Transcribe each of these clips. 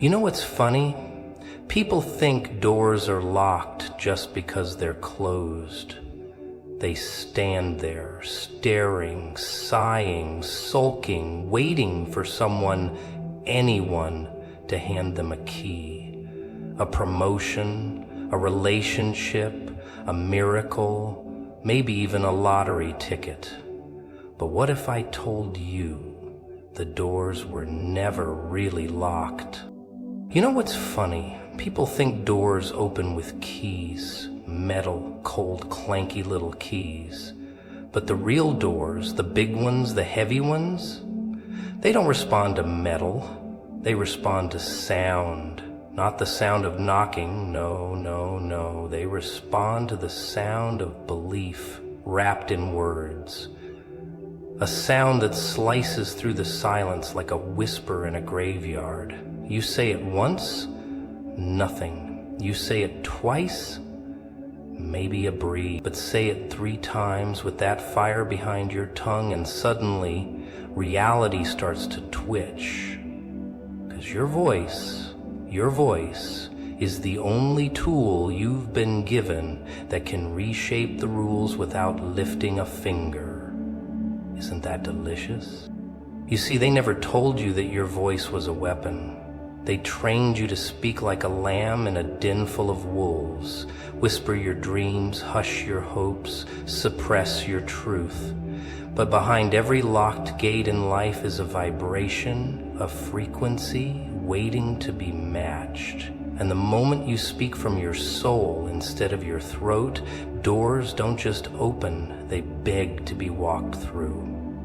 You know what's funny? People think doors are locked just because they're closed. They stand there, staring, sighing, sulking, waiting for someone, anyone, to hand them a key. A promotion, a relationship, a miracle, maybe even a lottery ticket. But what if I told you the doors were never really locked? You know what's funny? People think doors open with keys, metal, cold, clanky little keys. But the real doors, the big ones, the heavy ones, they don't respond to metal. They respond to sound. Not the sound of knocking, no. They respond to the sound of belief wrapped in words. A sound that slices through the silence like a whisper in a graveyard. You say it once, nothing. You say it twice, maybe a breeze. But say it 3 times with that fire behind your tongue, and suddenly reality starts to twitch. Because your voice is the only tool you've been given that can reshape the rules without lifting a finger. Isn't that delicious? You see, they never told you that your voice was a weapon. They trained you to speak like a lamb in a den full of wolves, whisper your dreams, hush your hopes, suppress your truth. But behind every locked gate in life is a vibration, a frequency waiting to be matched. And the moment you speak from your soul instead of your throat, doors don't just open, they beg to be walked through.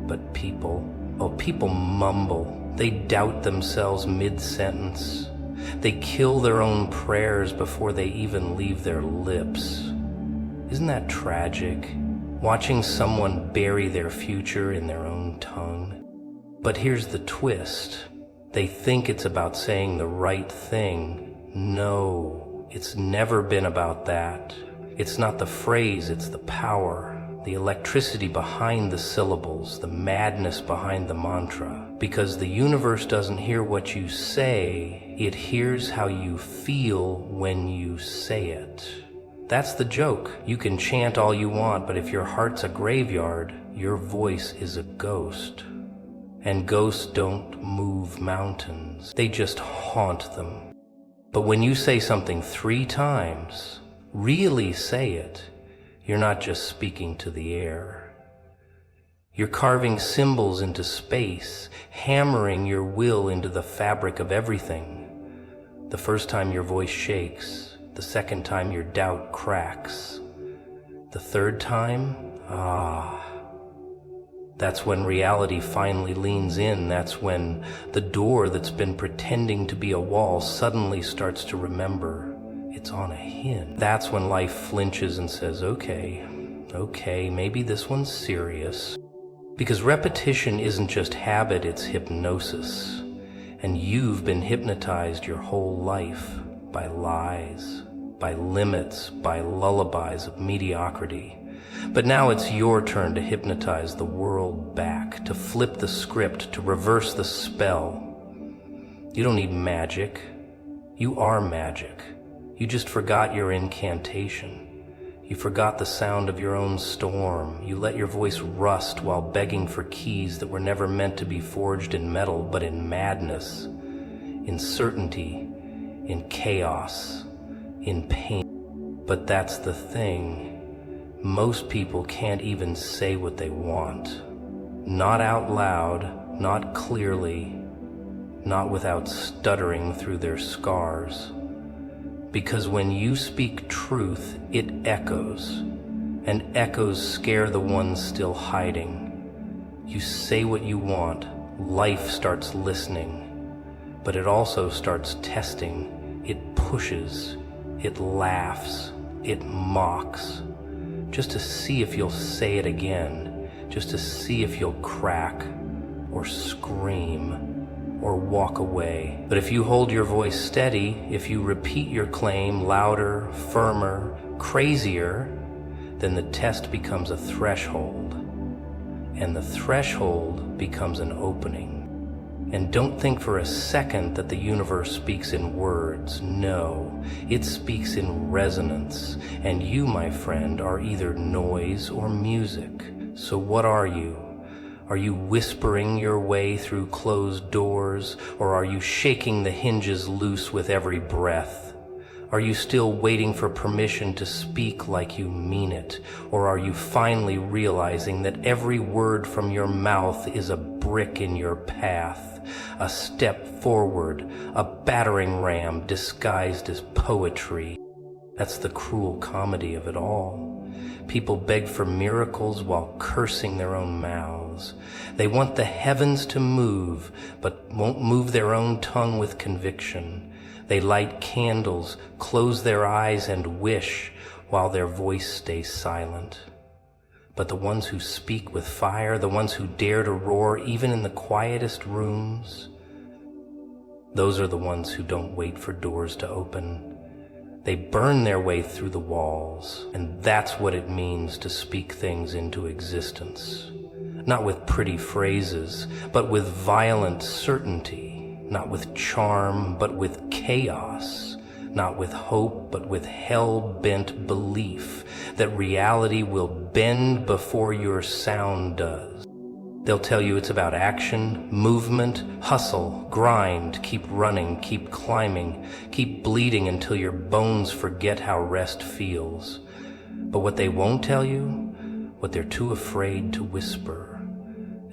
But people mumble. They doubt themselves mid-sentence. They kill their own prayers before they even leave their lips. Isn't that tragic? Watching someone bury their future in their own tongue. But here's the twist. They think it's about saying the right thing. No, it's never been about that. It's not the phrase, it's the power. The electricity behind the syllables, the madness behind the mantra. Because the universe doesn't hear what you say, it hears how you feel when you say it. That's the joke. You can chant all you want, but if your heart's a graveyard, your voice is a ghost. And ghosts don't move mountains. They just haunt them. But when you say something 3 times, really say it, you're not just speaking to the air. You're carving symbols into space, hammering your will into the fabric of everything. The first time your voice shakes, the second time your doubt cracks. The third time, that's when reality finally leans in. That's when the door that's been pretending to be a wall suddenly starts to remember it's on a hinge. That's when life flinches and says, okay, maybe this one's serious. Because repetition isn't just habit, it's hypnosis. And you've been hypnotized your whole life by lies, by limits, by lullabies of mediocrity. But now it's your turn to hypnotize the world back, to flip the script, to reverse the spell. You don't need magic. You are magic. You just forgot your incantation. You forgot the sound of your own storm. You let your voice rust while begging for keys that were never meant to be forged in metal, but in madness, in certainty, in chaos, in pain. But that's the thing. Most people can't even say what they want. Not out loud, not clearly, not without stuttering through their scars. Because when you speak truth, it echoes, and echoes scare the ones still hiding. You say what you want, life starts listening, but it also starts testing. It pushes, it laughs, it mocks, just to see if you'll say it again, just to see if you'll crack, or scream, or walk away. But if you hold your voice steady, if you repeat your claim louder, firmer, crazier, then the test becomes a threshold. And the threshold becomes an opening. And don't think for a second that the universe speaks in words. No, it speaks in resonance. And you, my friend, are either noise or music. So what are you? Are you whispering your way through closed doors, or are you shaking the hinges loose with every breath? Are you still waiting for permission to speak like you mean it, or are you finally realizing that every word from your mouth is a brick in your path, a step forward, a battering ram disguised as poetry? That's the cruel comedy of it all. People beg for miracles while cursing their own mouths. They want the heavens to move, but won't move their own tongue with conviction. They light candles, close their eyes, and wish while their voice stays silent. But the ones who speak with fire, the ones who dare to roar even in the quietest rooms, those are the ones who don't wait for doors to open. They burn their way through the walls, and that's what it means to speak things into existence. Not with pretty phrases, but with violent certainty. Not with charm, but with chaos. Not with hope, but with hell-bent belief that reality will bend before your sound does. They'll tell you it's about action, movement, hustle, grind, keep running, keep climbing, keep bleeding until your bones forget how rest feels. But what they won't tell you, what they're too afraid to whisper,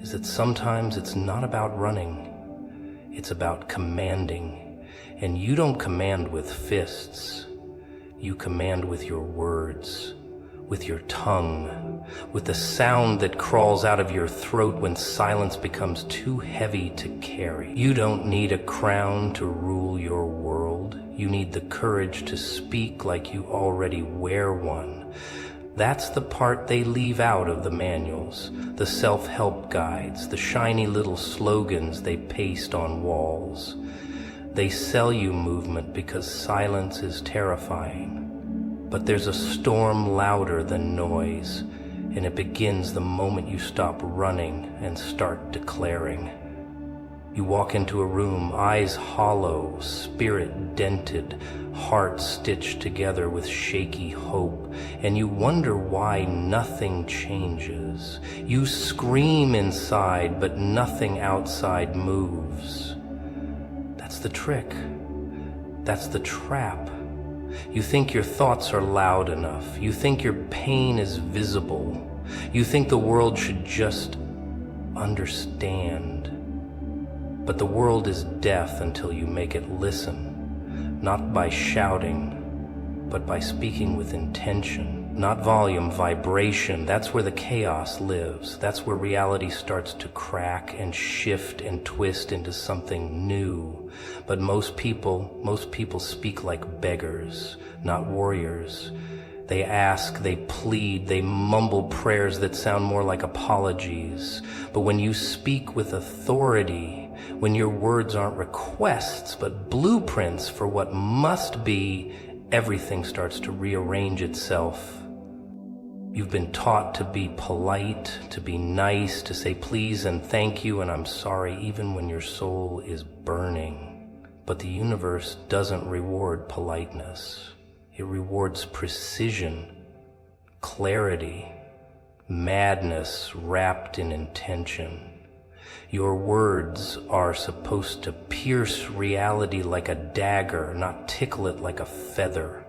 is that sometimes it's not about running, it's about commanding. And you don't command with fists, you command with your words, with your tongue, with the sound that crawls out of your throat when silence becomes too heavy to carry. You don't need a crown to rule your world. You need the courage to speak like you already wear one. That's the part they leave out of the manuals, the self-help guides, the shiny little slogans they paste on walls. They sell you movement because silence is terrifying. But there's a storm louder than noise, and it begins the moment you stop running and start declaring. You walk into a room, eyes hollow, spirit dented, heart stitched together with shaky hope, and you wonder why nothing changes. You scream inside, but nothing outside moves. That's the trick. That's the trap. You think your thoughts are loud enough. You think your pain is visible. You think the world should just understand. But the world is deaf until you make it listen, not by shouting, but by speaking with intention. Not volume, vibration. That's where the chaos lives. That's where reality starts to crack and shift and twist into something new. But most people speak like beggars, not warriors. They ask, they plead, they mumble prayers that sound more like apologies. But when you speak with authority, when your words aren't requests but blueprints for what must be, everything starts to rearrange itself. You've been taught to be polite, to be nice, to say please and thank you and I'm sorry even when your soul is burning. But the universe doesn't reward politeness. It rewards precision, clarity, madness wrapped in intention. Your words are supposed to pierce reality like a dagger, not tickle it like a feather.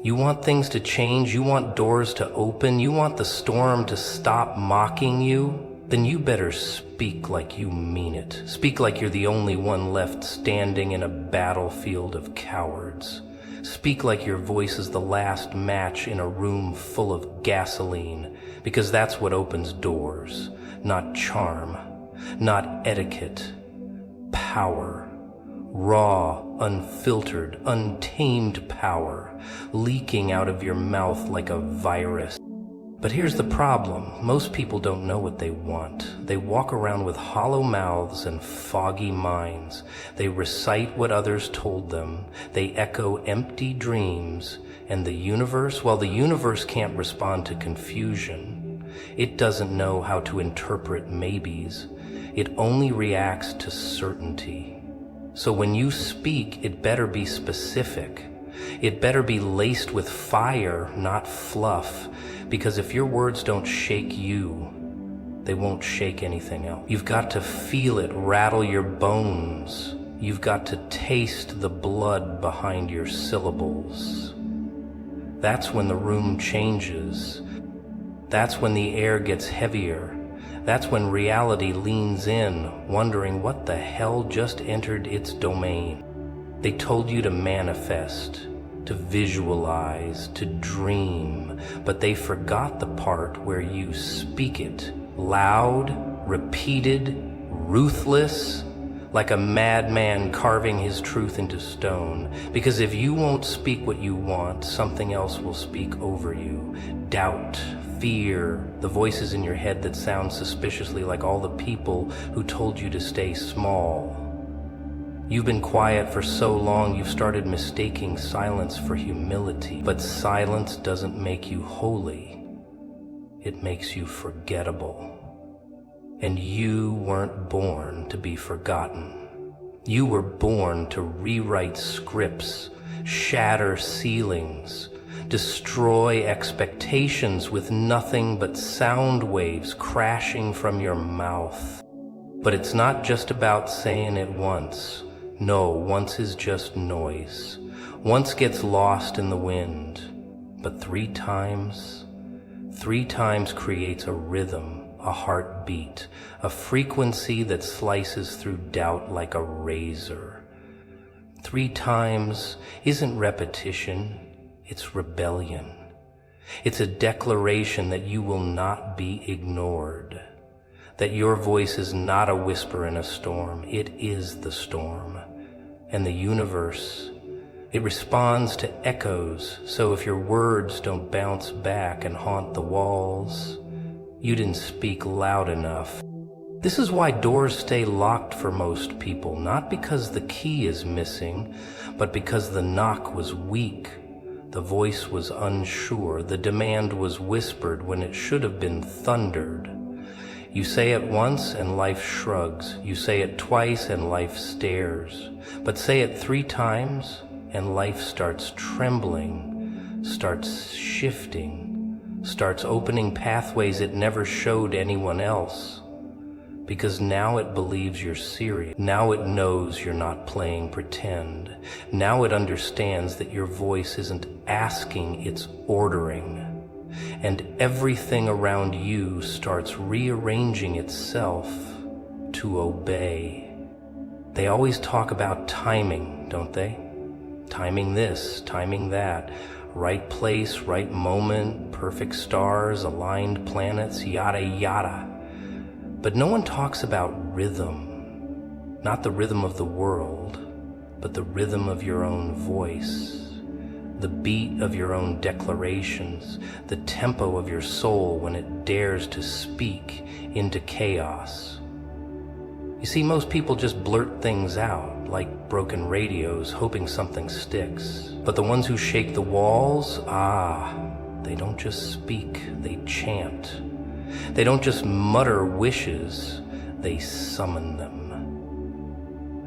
You want things to change, you want doors to open, you want the storm to stop mocking you, then you better speak like you mean it. Speak like you're the only one left standing in a battlefield of cowards. Speak like your voice is the last match in a room full of gasoline, because that's what opens doors, not charm, not etiquette, power. Raw, unfiltered, untamed power, leaking out of your mouth like a virus. But here's the problem. Most people don't know what they want. They walk around with hollow mouths and foggy minds. They recite what others told them. They echo empty dreams. And the universe, well, the universe can't respond to confusion. It doesn't know how to interpret maybes. It only reacts to certainty. So when you speak, it better be specific. It better be laced with fire, not fluff, because if your words don't shake you, they won't shake anything else. You've got to feel it rattle your bones. You've got to taste the blood behind your syllables. That's when the room changes. That's when the air gets heavier. That's when reality leans in, wondering what the hell just entered its domain. They told you to manifest, to visualize, to dream, but they forgot the part where you speak it. Loud, repeated, ruthless, like a madman carving his truth into stone. Because if you won't speak what you want, something else will speak over you. Doubt, fear, the voices in your head that sound suspiciously like all the people who told you to stay small. You've been quiet for so long you've started mistaking silence for humility. But silence doesn't make you holy. It makes you forgettable. And you weren't born to be forgotten. You were born to rewrite scripts, shatter ceilings, destroy expectations with nothing but sound waves crashing from your mouth. But it's not just about saying it once. No, once is just noise. Once gets lost in the wind. But three times creates a rhythm, a heartbeat, a frequency that slices through doubt like a razor. 3 times isn't repetition, it's rebellion. It's a declaration that you will not be ignored, that your voice is not a whisper in a storm, it is the storm. And the universe, it responds to echoes, so if your words don't bounce back and haunt the walls, you didn't speak loud enough. This is why doors stay locked for most people, not because the key is missing, but because the knock was weak, the voice was unsure, the demand was whispered when it should have been thundered. You say it once and life shrugs, you say it twice and life stares, but say it 3 times and life starts trembling, starts shifting, starts opening pathways it never showed anyone else. Because now it believes you're serious. Now it knows you're not playing pretend. Now it understands that your voice isn't asking, it's ordering. And everything around you starts rearranging itself to obey. They always talk about timing, don't they? Timing this, timing that. Right place, right moment, perfect stars, aligned planets, yada yada. But no one talks about rhythm. Not the rhythm of the world, but the rhythm of your own voice. The beat of your own declarations, the tempo of your soul when it dares to speak into chaos. You see, most people just blurt things out, like broken radios, hoping something sticks. But the ones who shake the walls, they don't just speak, they chant. They don't just mutter wishes, they summon them.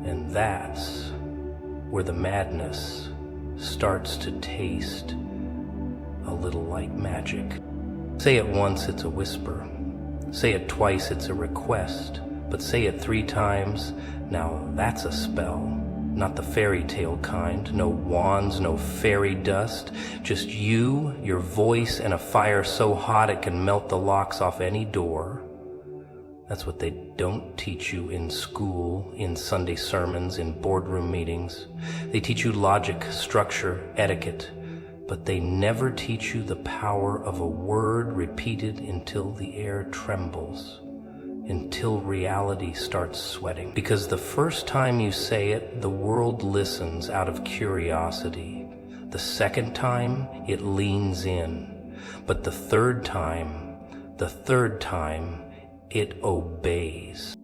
And that's where the madness starts to taste a little like magic. Say it once, it's a whisper. Say it twice, it's a request. But say it 3 times, now that's a spell. Not the fairy tale kind, no wands, no fairy dust. Just you, your voice, and a fire so hot it can melt the locks off any door. That's what they don't teach you in school, in Sunday sermons, in boardroom meetings. They teach you logic, structure, etiquette, but they never teach you the power of a word repeated until the air trembles, until reality starts sweating. Because the first time you say it, the world listens out of curiosity. The second time, it leans in. But the third time, it obeys.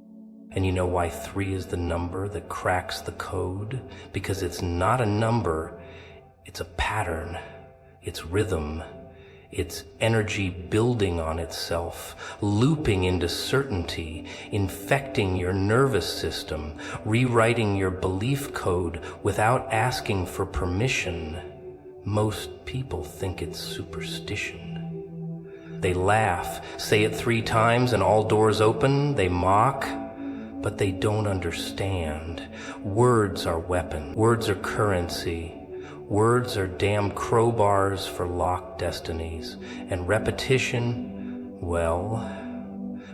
And you know why 3 is the number that cracks the code? Because it's not a number, it's a pattern, it's rhythm, It's energy building on itself, looping into certainty, infecting your nervous system, rewriting your belief code without asking for permission. Most people think it's superstition. They laugh, say it 3 times and all doors open, they mock, but they don't understand. Words are weapons. Words are currency. Words are damn crowbars for locked destinies. And repetition, well,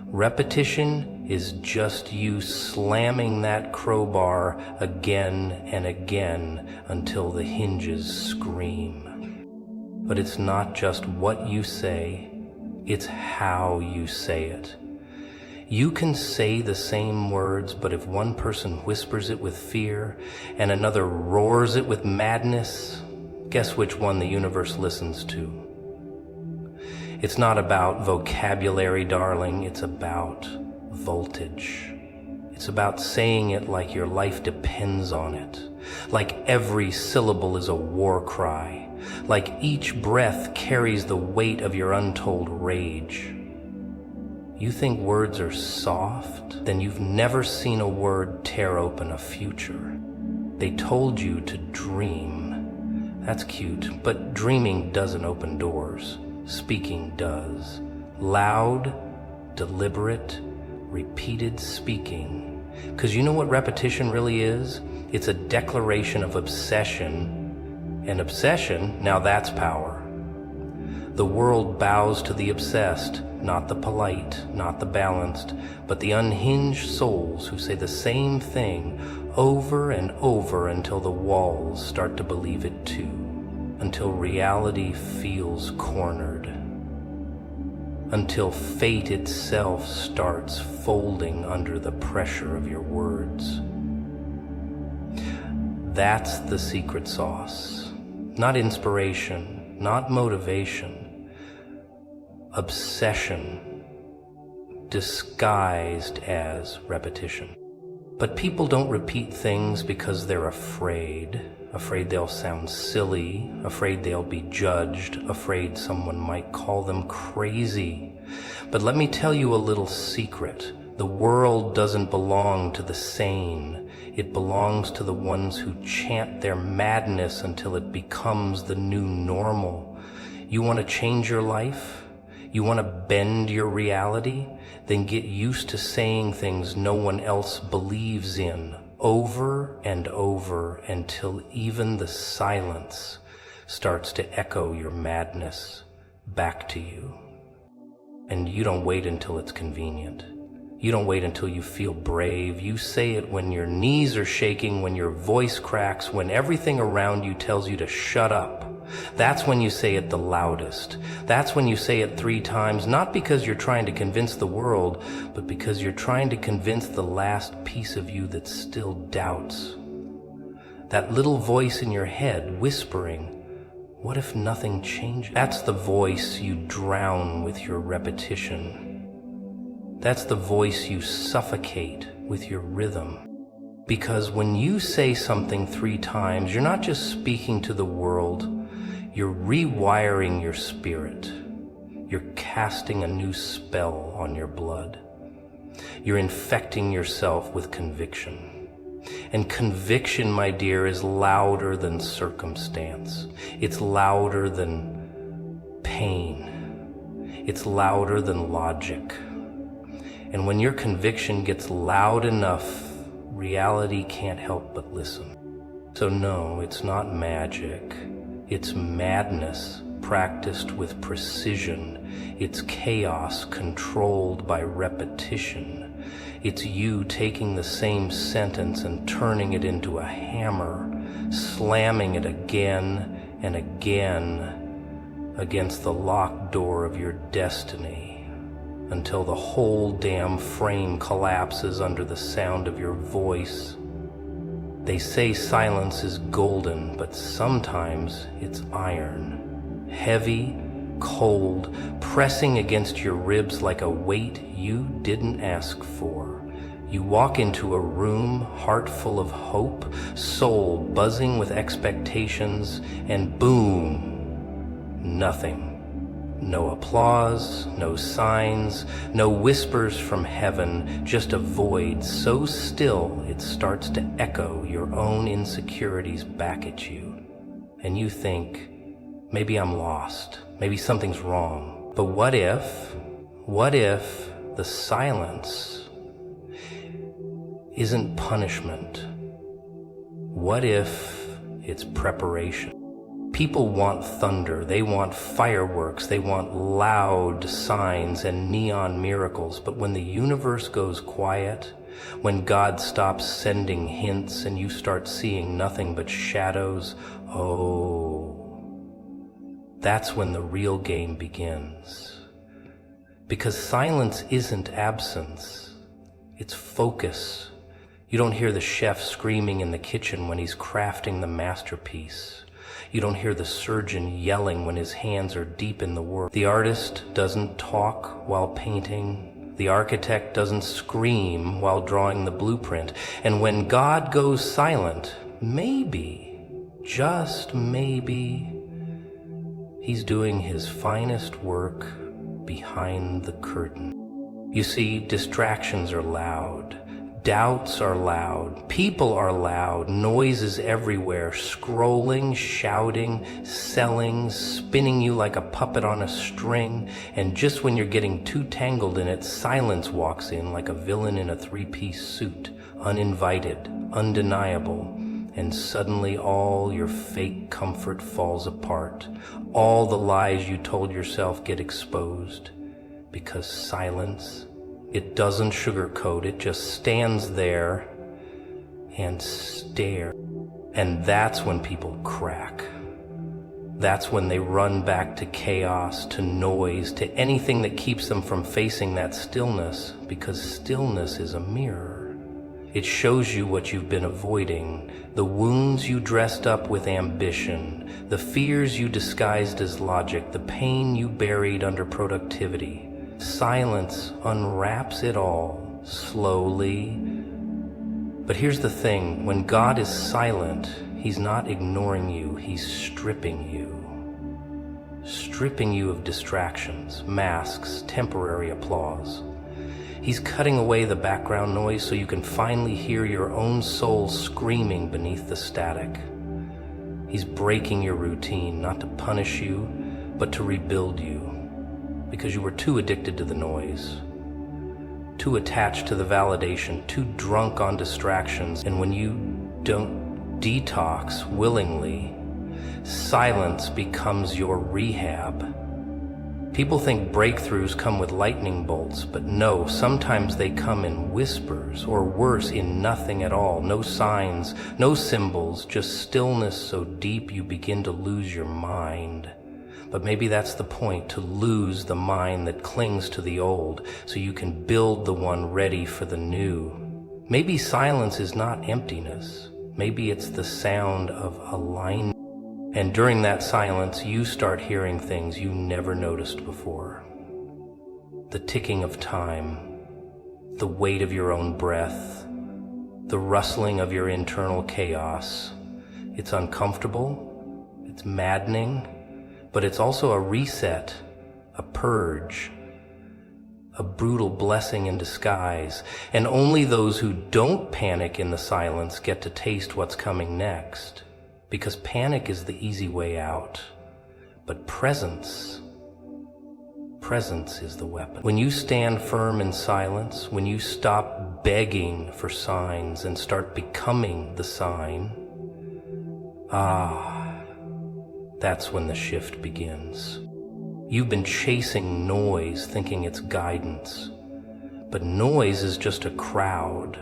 repetition is just you slamming that crowbar again and again until the hinges scream. But it's not just what you say, it's how you say it. You can say the same words, but if one person whispers it with fear and another roars it with madness, guess which one the universe listens to? It's not about vocabulary, darling. It's about voltage. It's about saying it like your life depends on it, like every syllable is a war cry, like each breath carries the weight of your untold rage. You think words are soft? Then you've never seen a word tear open a future. They told you to dream. That's cute, but dreaming doesn't open doors. Speaking does. Loud, deliberate, repeated speaking. 'Cause you know what repetition really is? It's a declaration of obsession. And obsession, now that's power. The world bows to the obsessed, not the polite, not the balanced, but the unhinged souls who say the same thing over and over until the walls start to believe it too, until reality feels cornered, until fate itself starts folding under the pressure of your words. That's the secret sauce. Not inspiration, not motivation. Obsession disguised as repetition. But people don't repeat things because they're afraid they'll sound silly, afraid they'll be judged, afraid someone might call them crazy. But let me tell you a little secret. The world doesn't belong to the sane. It belongs to the ones who chant their madness until it becomes the new normal. You want to change your life? You want to bend your reality? Then get used to saying things no one else believes in, over and over until even the silence starts to echo your madness back to you. And you don't wait until it's convenient. You don't wait until you feel brave. You say it when your knees are shaking, when your voice cracks, when everything around you tells you to shut up. That's when you say it the loudest. That's when you say it 3 times, not because you're trying to convince the world, but because you're trying to convince the last piece of you that still doubts. That little voice in your head whispering, what if nothing changes? That's the voice you drown with your repetition. That's the voice you suffocate with your rhythm. Because when you say something 3 times, you're not just speaking to the world, you're rewiring your spirit. You're casting a new spell on your blood. You're infecting yourself with conviction. And conviction, my dear, is louder than circumstance. It's louder than pain. It's louder than logic. And when your conviction gets loud enough, reality can't help but listen. So no, it's not magic. It's madness practiced with precision. It's chaos controlled by repetition. It's you taking the same sentence and turning it into a hammer, slamming it again and again against the locked door of your destiny until the whole damn frame collapses under the sound of your voice. They say silence is golden, but sometimes it's iron. Heavy, cold, pressing against your ribs like a weight you didn't ask for. You walk into a room, heart full of hope, soul buzzing with expectations, and boom, nothing. No applause, no signs, no whispers from heaven, just a void so still it starts to echo your own insecurities back at you. And you think, maybe I'm lost, maybe something's wrong. But what if the silence isn't punishment? What if it's preparation? People want thunder, they want fireworks, they want loud signs and neon miracles. But when the universe goes quiet, when God stops sending hints and you start seeing nothing but shadows, that's when the real game begins. Because silence isn't absence, it's focus. You don't hear the chef screaming in the kitchen when he's crafting the masterpiece. You don't hear the surgeon yelling when his hands are deep in the work. The artist doesn't talk while painting. The architect doesn't scream while drawing the blueprint. And when God goes silent, maybe, just maybe, he's doing his finest work behind the curtain. You see, distractions are loud. Doubts are loud, people are loud, noises everywhere, scrolling, shouting, selling, spinning you like a puppet on a string, and just when you're getting too tangled in it, silence walks in like a villain in a three-piece suit, uninvited, undeniable, and suddenly all your fake comfort falls apart. All the lies you told yourself get exposed, because silence, it doesn't sugarcoat, it just stands there and stares. And that's when people crack. That's when they run back to chaos, to noise, to anything that keeps them from facing that stillness, because stillness is a mirror. It shows you what you've been avoiding, the wounds you dressed up with ambition, the fears you disguised as logic, the pain you buried under productivity. Silence unwraps it all, slowly. But here's the thing, when God is silent, he's not ignoring you, he's stripping you. Stripping you of distractions, masks, temporary applause. He's cutting away the background noise so you can finally hear your own soul screaming beneath the static. He's breaking your routine, not to punish you, but to rebuild you. Because you were too addicted to the noise, too attached to the validation, too drunk on distractions. And when you don't detox willingly, silence becomes your rehab. People think breakthroughs come with lightning bolts, but no, sometimes they come in whispers, or worse, in nothing at all. No signs, no symbols, just stillness so deep you begin to lose your mind. But maybe that's the point, to lose the mind that clings to the old, so you can build the one ready for the new. Maybe silence is not emptiness. Maybe it's the sound of alignment. And during that silence, you start hearing things you never noticed before. The ticking of time, the weight of your own breath, the rustling of your internal chaos. It's uncomfortable, it's maddening, but it's also a reset, a purge, a brutal blessing in disguise. And only those who don't panic in the silence get to taste what's coming next. Because panic is the easy way out. But presence is the weapon. When you stand firm in silence, when you stop begging for signs and start becoming the sign, that's when the shift begins. You've been chasing noise, thinking it's guidance. But noise is just a crowd.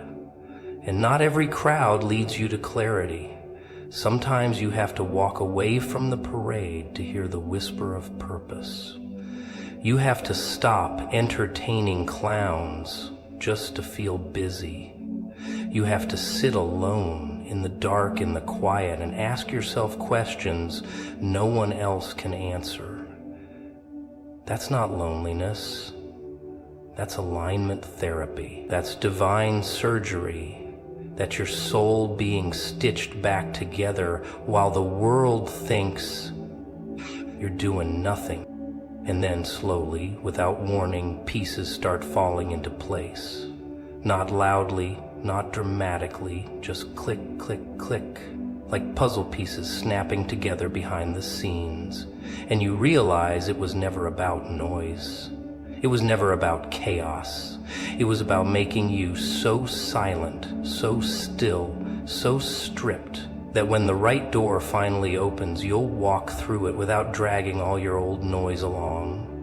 And not every crowd leads you to clarity. Sometimes you have to walk away from the parade to hear the whisper of purpose. You have to stop entertaining clowns just to feel busy. You have to sit alone in the dark, in the quiet, and ask yourself questions no one else can answer. That's not loneliness. That's alignment therapy. That's divine surgery. That's your soul being stitched back together while the world thinks you're doing nothing. And then slowly, without warning, pieces start falling into place. Not loudly, not dramatically, just click, click, click, like puzzle pieces snapping together behind the scenes. And you realize it was never about noise. It was never about chaos. It was about making you so silent, so still, so stripped, that when the right door finally opens, you'll walk through it without dragging all your old noise along.